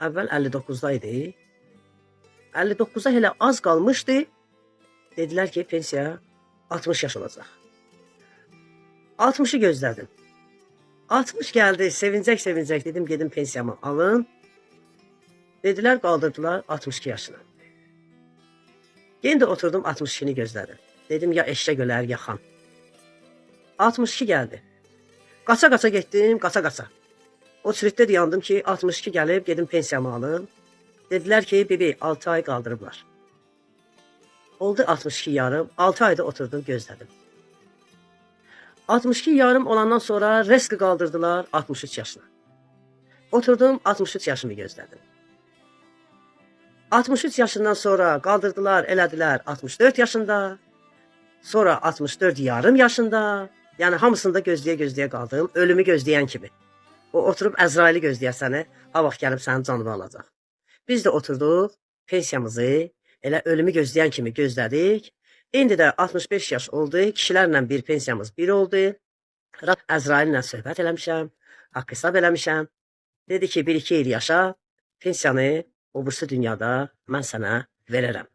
Əvvəl 59-da idi. 59-a hələ az qalmışdı. Dedilər ki, pensiya 60 yaş olacaq. 60'ı gözlədim. 60 gəldi, sevincək dedim, gedim pensiyamı alın. Dedilər, qaldırdılar 62 yaşına. Yenə də oturdum 62'ni gözlədim. Dedim, ya eşşək ölər, ya xan. 62 gəldi. Qaça-qaça getdim, qaça-qaça. O çürükdə dayandım ki, 62 gəlib, gedim pensiyamı alım. Dedilər ki, bibi 6 ay qaldırıblar. Oldu 62 yarım, 6 ayda oturdum, gözlədim. 62 yarım olandan sonra reski qaldırdılar 63 yaşına. Oturdum 63 yaşımı gözlədim. 63 yaşından sonra qaldırdılar, elədilər 64 yaşında. Sonra 64 yarım yaşında. Yəni hamısında gözləyə-gözləyə qaldım, ölümü gözləyən kimi. O oturub Əzraili gözləyər səni, ha vaxt gəlib sənin canını alacaq. Biz də oturduq, pensiyamızı elə ölümü gözləyən kimi gözlədik. İndi də 65 yaş oldu, kişilərlə bir pensiyamız bir oldu. Əzraillə söhbət eləmişəm, haqq hesab eləmişəm. Dedi ki, 1-2 il yaşa, pensiyanı o birisi dünyada mən sənə verərəm.